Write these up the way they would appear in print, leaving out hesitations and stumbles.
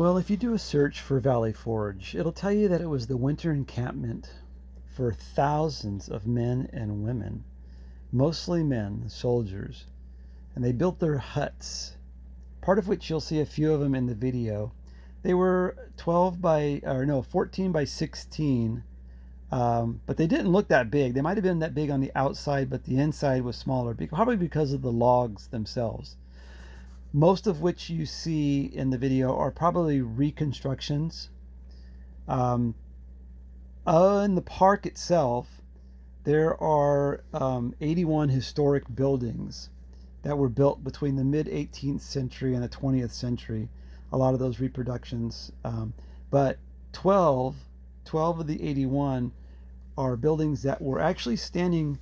Well, if you do a search for Valley Forge, it'll tell you that it was the winter encampment for thousands of men and women, mostly men, soldiers, and they built their huts, part of which you'll see a few of them in the video. They were 14 by 16, but they didn't look that big. They might have been that big on the outside, but the inside was smaller, probably because of the logs themselves. Most of which you see in the video are probably reconstructions. In the park itself, there are 81 historic buildings that were built between the mid 18th century and the 20th century. A lot of those reproductions, but 12 of the 81 are buildings that were actually standing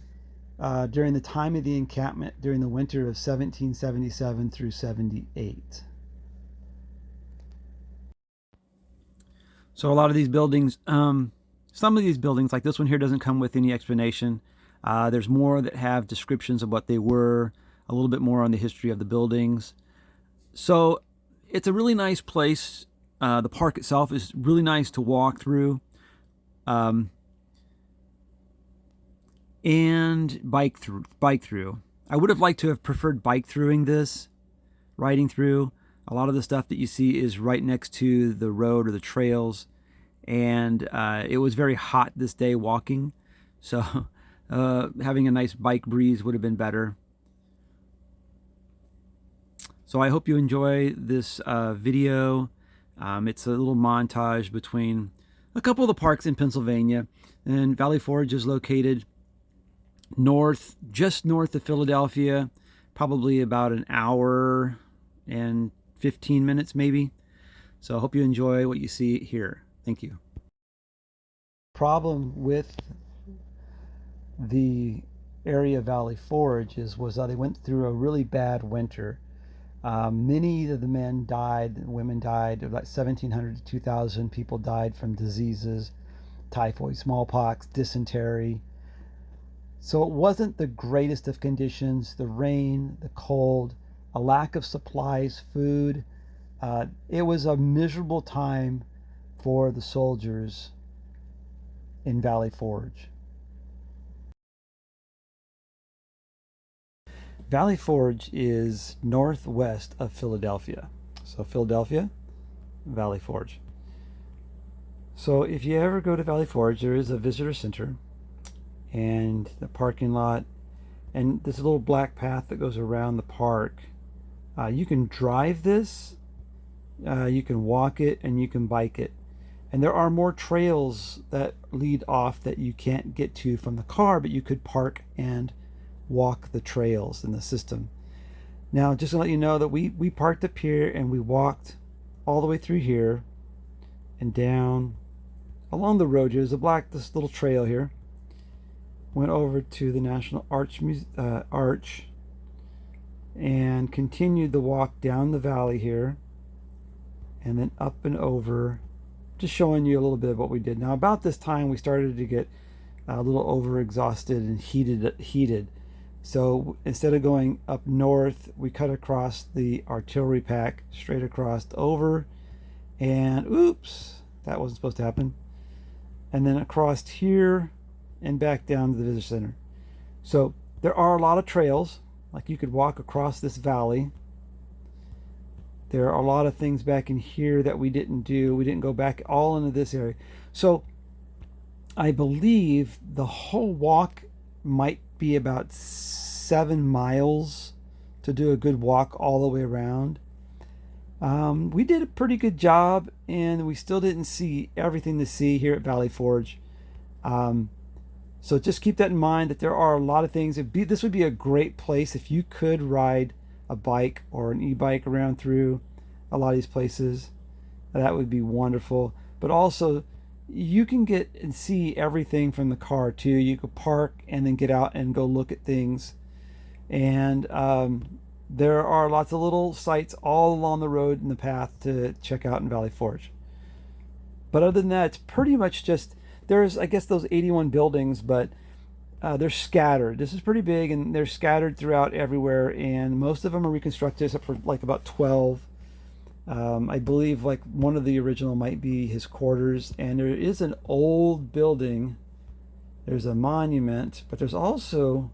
during the time of the encampment during the winter of 1777 through 78. So a lot of these buildings, some of these buildings, like this one here, doesn't come with any explanation. There's more that have descriptions of what they were, a little bit more on the history of the buildings. So it's a really nice place. The park itself is really nice to walk through. And bike through. I would have liked to have preferred bike throughing this, riding through. A lot of the stuff that you see is right next to the road or the trails, and it was very hot this day walking, so having a nice bike breeze would have been better. So I hope you enjoy this video. It's a little montage between a couple of the parks in Pennsylvania, and Valley Forge is located just north of Philadelphia, probably about an hour and 15 minutes maybe. So I hope you enjoy what you see here. Thank you. Problem with the area of Valley Forge was that they went through a really bad winter. Many of the men died, women died. About 1,700 to 2,000 people died from diseases, typhoid, smallpox, dysentery. So it wasn't the greatest of conditions. The rain, the cold, a lack of supplies, food. It was a miserable time for the soldiers in Valley Forge. Valley Forge is northwest of Philadelphia. So Philadelphia, Valley Forge. So if you ever go to Valley Forge, there is a visitor center and the parking lot, and this little black path that goes around the park. You can drive this, you can walk it, and you can bike it. And there are more trails that lead off that you can't get to from the car, but you could park and walk the trails in the system. Now, just to let you know that we parked up here and we walked all the way through here and down along the road. There's this little trail here. Went over to the National Arch and continued the walk down the valley here and then up and over, just showing you a little bit of what we did. Now about this time we started to get a little over exhausted and heated. So instead of going up north, we cut across the artillery pack straight across over, and oops, that wasn't supposed to happen, and then across here and back down to the visitor center. So there are a lot of trails, like you could walk across this valley. There are a lot of things back in here that we didn't do. We didn't go back all into this area. So I believe the whole walk might be about 7 miles to do a good walk all the way around. We did a pretty good job, and we still didn't see everything to see here at Valley Forge. So just keep that in mind, that there are a lot of things. This would be a great place if you could ride a bike or an e-bike around through a lot of these places. That would be wonderful. But also, you can get and see everything from the car too. You could park and then get out and go look at things. And there are lots of little sites all along the road and the path to check out in Valley Forge. But other than that, it's pretty much just, there's, I guess, those 81 buildings, but they're scattered. This is pretty big, and they're scattered throughout everywhere, and most of them are reconstructed except for like about 12. I believe like one of the original might be his quarters, and there is an old building. There's a monument, but there's also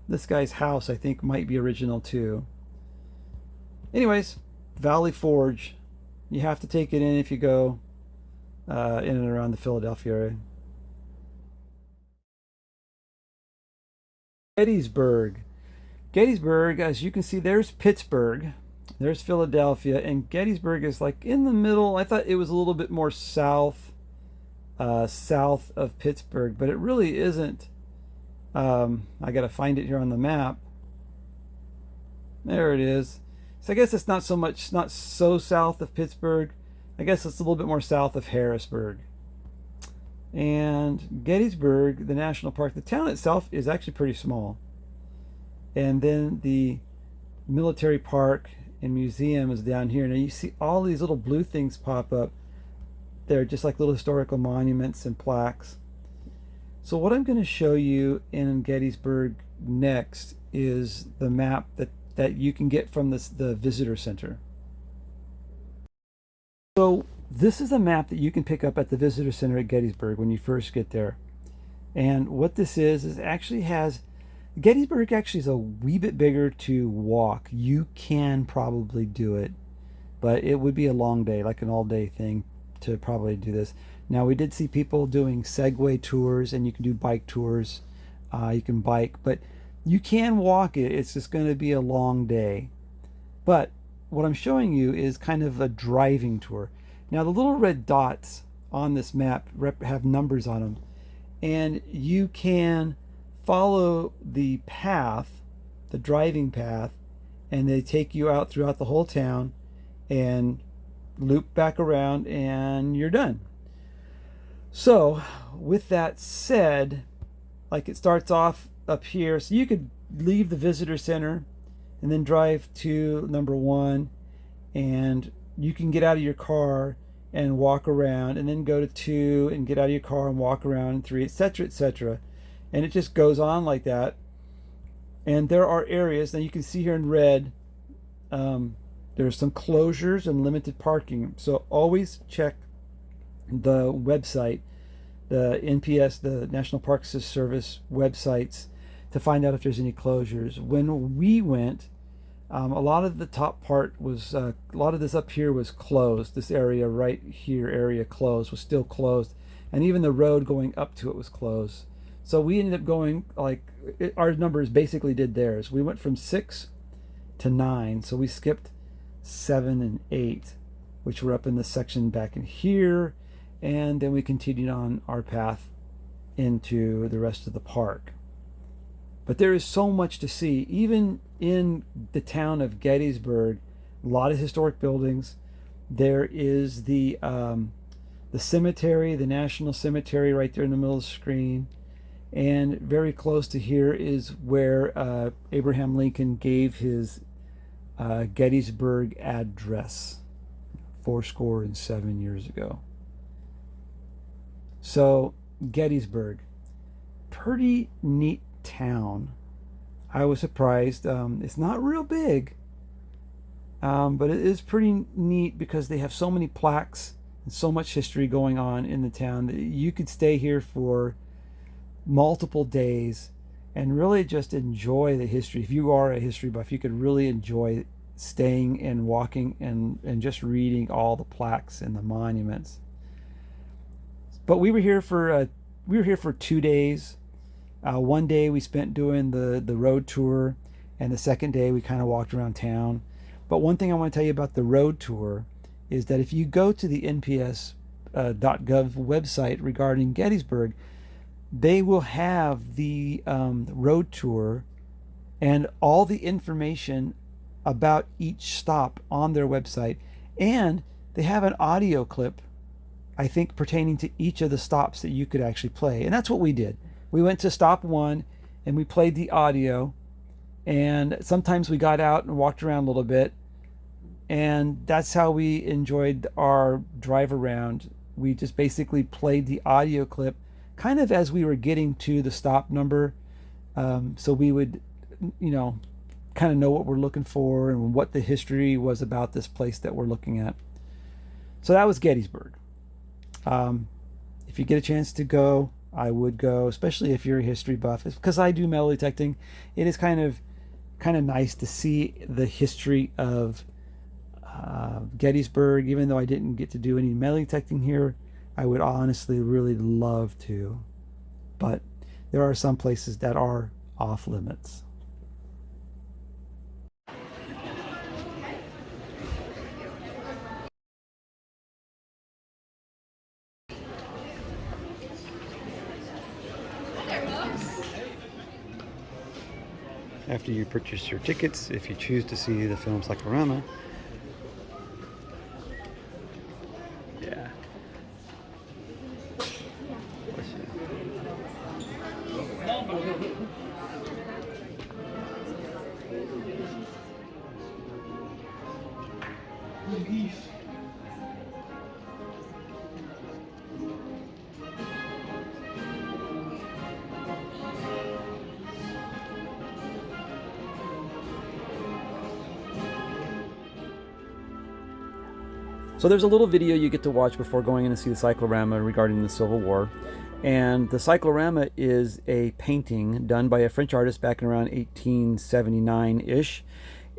this guy's house, I think might be original too. Anyways, Valley Forge. You have to take it in if you go in and around the Philadelphia area. Gettysburg. Gettysburg, as you can see, there's Pittsburgh, there's Philadelphia, and Gettysburg is like in the middle. I thought it was a little bit more south, south of Pittsburgh, but it really isn't. I got to find it here on the map. There it is. So I guess it's not so much, not so south of Pittsburgh. I guess it's a little bit more south of Harrisburg. And Gettysburg, the national park, the town itself is actually pretty small. And then the military park and museum is down here. Now you see all these little blue things pop up. They're just like little historical monuments and plaques. So what I'm going to show you in Gettysburg next is the map that you can get from the visitor center. So this is a map that you can pick up at the visitor center at Gettysburg when you first get there. And what this is actually has, Gettysburg actually is a wee bit bigger to walk. You can probably do it, but it would be a long day, like an all-day thing to probably do this. Now we did see people doing Segway tours, and you can do bike tours. You can bike, but you can walk it. It's just going to be a long day. But what I'm showing you is kind of a driving tour. Now the little red dots on this map have numbers on them, and you can follow the path, the driving path, and they take you out throughout the whole town and loop back around, and you're done. So with that said, like it starts off up here, so you could leave the visitor center and then drive to number 1, and you can get out of your car and walk around, and then go to 2 and get out of your car and walk around, and 3, etc., etc. And it just goes on like that. And there are areas that you can see here in red. There's some closures and limited parking. So always check the website, the NPS, the National Parks Service websites, to find out if there's any closures. When we went, a lot of the top part was, a lot of this up here was closed. This area right here, area closed, was still closed. And even the road going up to it was closed. So we ended up going, like, our numbers basically did theirs. We went from 6 to 9. So we skipped 7 and 8, which were up in the section back in here. And then we continued on our path into the rest of the park. But there is so much to see. Even in the town of Gettysburg, a lot of historic buildings. There is the cemetery, the National Cemetery, right there in the middle of the screen. And very close to here is where Abraham Lincoln gave his Gettysburg address 87 years ago. So Gettysburg, pretty neat town. I was surprised. It's not real big, but it is pretty neat because they have so many plaques and so much history going on in the town that you could stay here for multiple days and really just enjoy the history. If you are a history buff, you could really enjoy staying and walking and just reading all the plaques and the monuments. But we were here for 2 days. One day we spent doing the road tour, and the second day we kind of walked around town. But one thing I want to tell you about the road tour is that if you go to the nps.gov website regarding Gettysburg, they will have the road tour and all the information about each stop on their website. And they have an audio clip, I think, pertaining to each of the stops that you could actually play. And that's what we did. We went to stop 1 and we played the audio. And sometimes we got out and walked around a little bit. And that's how we enjoyed our drive around. We just basically played the audio clip kind of as we were getting to the stop number. So we would, kind of know what we're looking for and what the history was about this place that we're looking at. So that was Gettysburg. If you get a chance to go, I would go, especially if you're a history buff. It's because I do metal detecting. It is kind of nice to see the history of Gettysburg. Even though I didn't get to do any metal detecting here, I would honestly really love to. But there are some places that are off limits. After you purchase your tickets, if you choose to see the film Cyclorama, yeah. So there's a little video you get to watch before going in to see the cyclorama regarding the Civil War. And the cyclorama is a painting done by a French artist back in around 1879-ish.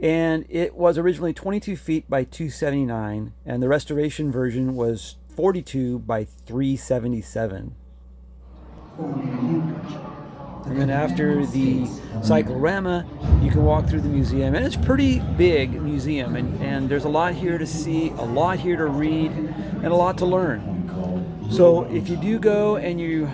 And it was originally 22 feet by 279, and the restoration version was 42 by 377. And then after the cyclorama, you can walk through the museum, and it's a pretty big museum, and there's a lot here to see, a lot here to read, and a lot to learn. So if you do go and you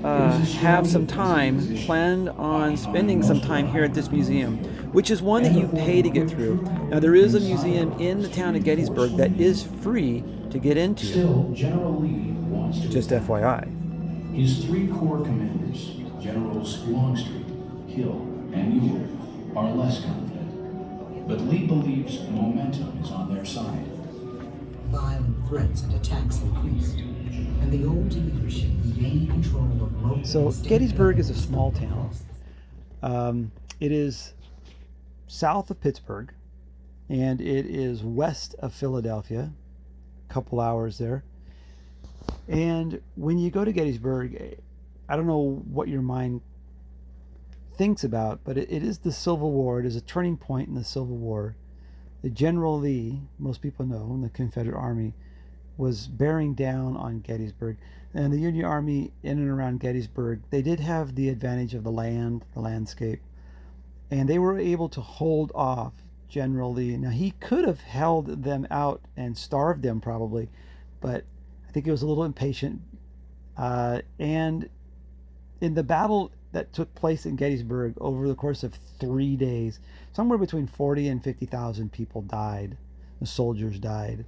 have some time, plan on spending some time here at this museum, which is one that you pay to get through. Now there is a museum in the town of Gettysburg that is free to get into. Still, General Lee wants to Just FYI. His three corps commanders, Generals Longstreet, Hill, and Ewell, are less confident. But Lee believes momentum is on their side. Violent threats and attacks increased, and the old leadership regained control of local. So Gettysburg is a small town. It is south of Pittsburgh, and it is west of Philadelphia, a couple hours there. And when you go to Gettysburg, I don't know what your mind thinks about, but it is the Civil War. It is a turning point in the Civil War. The General Lee, most people know, in the Confederate Army, was bearing down on Gettysburg. And the Union Army in and around Gettysburg, they did have the advantage of the land, the landscape, and they were able to hold off General Lee. Now, he could have held them out and starved them probably, but I think he was a little impatient. And in the battle that took place in Gettysburg over the course of 3 days, somewhere between 40 and 50,000 people died. The soldiers died.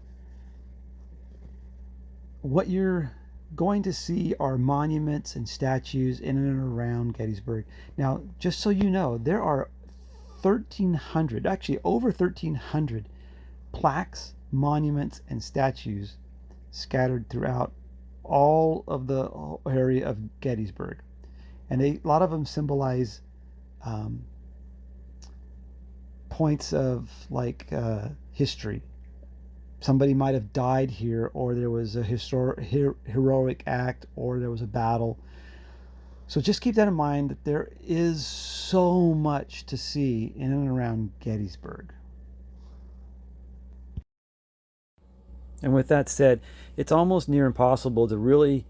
What you're going to see are monuments and statues in and around Gettysburg. Now, just so you know, there are 1,300, actually over 1,300 plaques, monuments, and statues scattered throughout all of the area of Gettysburg. And a lot of them symbolize points of like history. Somebody might have died here, or there was a heroic act, or there was a battle. So just keep that in mind, that there is so much to see in and around Gettysburg. And with that said, it's almost near impossible to really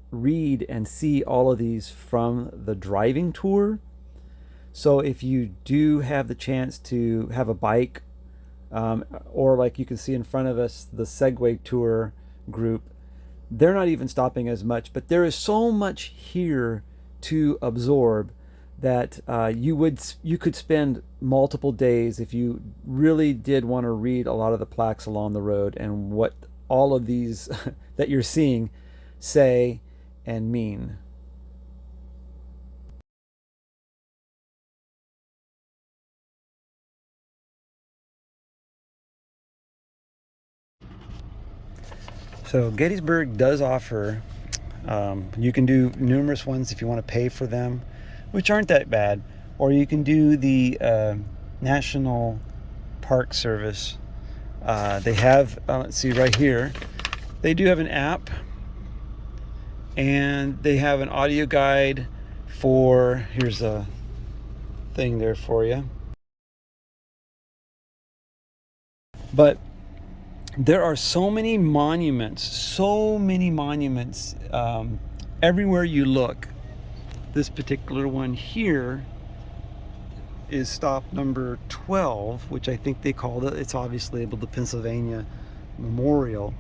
read and see all of these from the driving tour. So if you do have the chance to have a bike, or like you can see in front of us, the Segway tour group, they're not even stopping as much, but there is so much here to absorb that you could spend multiple days if you really did want to read a lot of the plaques along the road and what all of these that you're seeing say and mean. So Gettysburg does offer, you can do numerous ones if you want to pay for them, which aren't that bad, or you can do the National Park Service. They have, let's see right here, they do have an app, and they have an audio guide for, here's a thing there for you. But there are so many monuments, everywhere you look. This particular one here is stop number 12, which I think they called it. It's obviously labeled the Pennsylvania Memorial.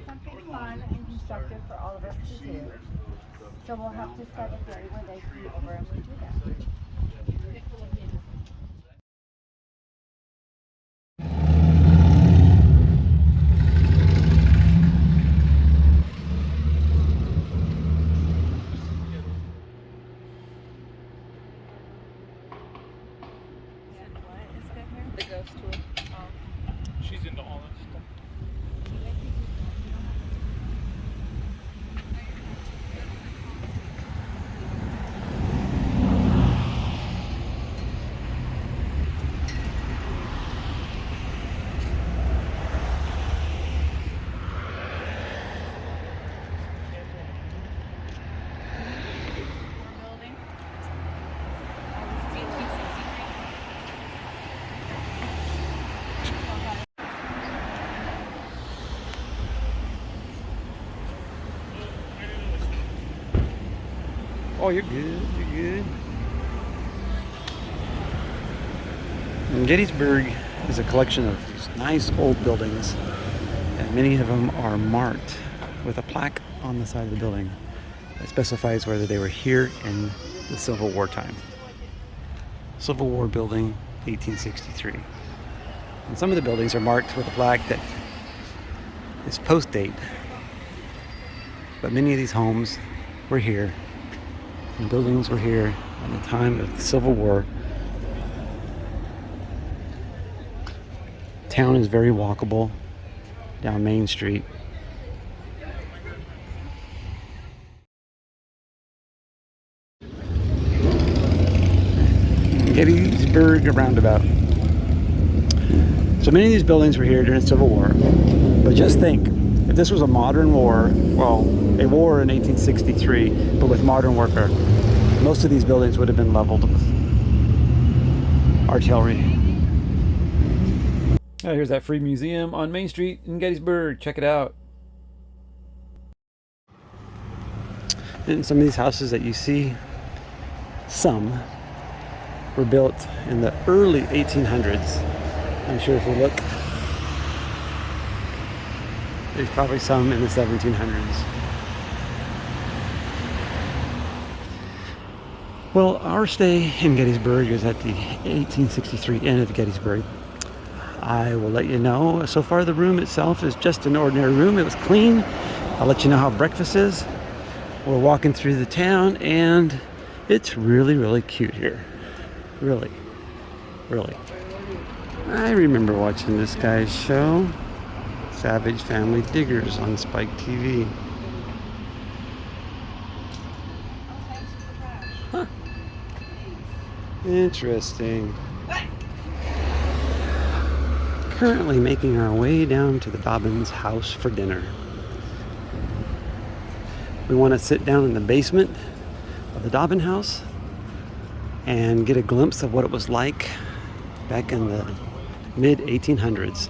Something fun and constructive for all of us to do. So we'll have to set a day where they come over and we do that. The ghost tour. She's into all that stuff. Building. Oh, you're good, you're good. And Gettysburg is a collection of these nice old buildings, and many of them are marked with a plaque on the side of the building that specifies whether they were here in the Civil War time. Civil War building, 1863. And some of the buildings are marked with a plaque that is post date, but many of these homes were here, and buildings were here at the time of the Civil War. Town is very walkable down Main Street. Gettysburg roundabout. So many of these buildings were here during the Civil War, but just think, if this was a modern war, well, a war in 1863, but with modern warfare, most of these buildings would have been leveled with artillery. Here's that free museum on Main Street in Gettysburg. Check it out. And some of these houses that you see, some were built in the early 1800s. I'm sure if we look, there's probably some in the 1700s. Well, our stay in Gettysburg is at the 1863 Inn of Gettysburg. I will let you know. So far, the room itself is just an ordinary room. It was clean. I'll let you know how breakfast is. We're walking through the town, and it's really, really cute here. Really, really. I remember watching this guy's show, Savage Family Diggers, on Spike TV. Huh. Interesting. Currently making our way down to the Dobbins house for dinner. We want to sit down in the basement of the Dobbin house and get a glimpse of what it was like back in the mid-1800s.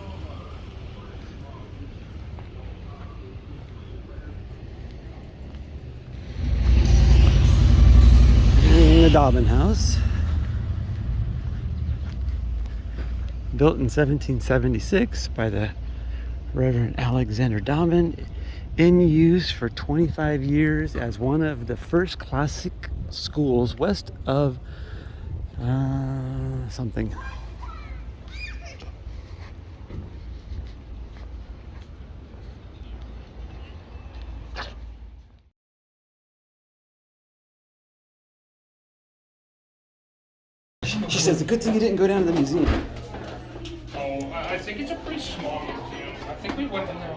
In the Dobbin house, built in 1776 by the Reverend Alexander Dobbin, in use for 25 years as one of the first classic schools west of something. She says, "A good thing you didn't go down to the museum." Oh, I think it's a pretty small museum. I think we went in there.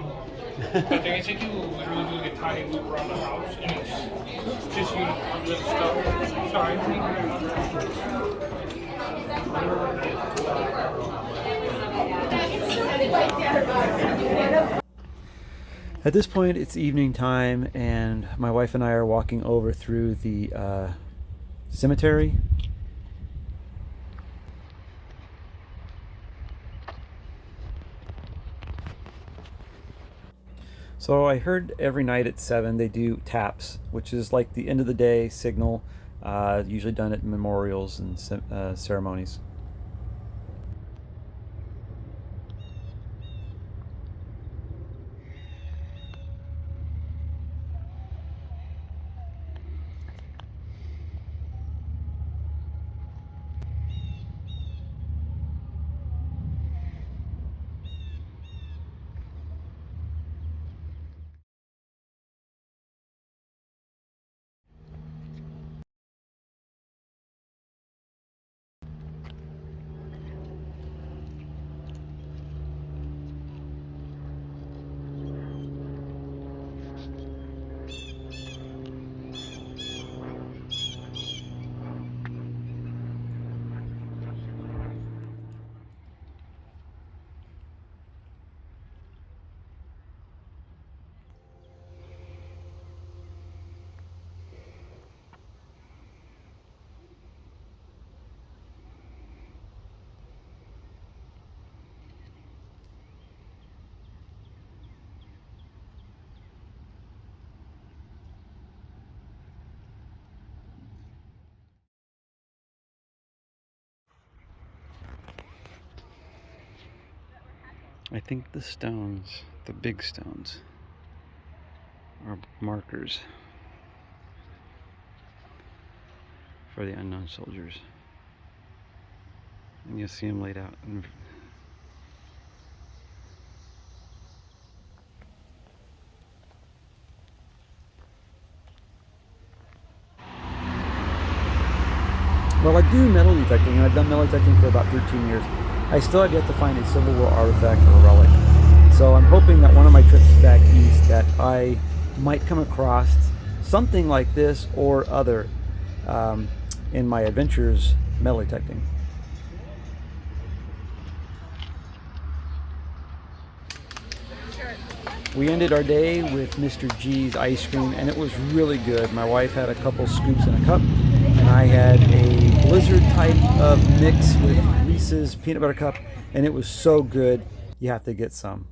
I think it's like you literally do like a tiny loop around the house, and it's just you little stuff. Sorry. At this point, it's evening time, and my wife and I are walking over through the cemetery. So I heard every night at 7 they do taps, which is like the end of the day signal, usually done at memorials and ceremonies. I think the stones, the big stones, are markers for the unknown soldiers. And you'll see them laid out. Well, I do metal detecting, and I've done metal detecting for about 13 years. I still have yet to find a Civil War artifact or relic. So I'm hoping that one of my trips back east that I might come across something like this or other in my adventures metal detecting. We ended our day with Mr. G's ice cream, and it was really good. My wife had a couple scoops in a cup, and I had a Blizzard type of mix with Reese's peanut butter cup, and it was so good. You have to get some.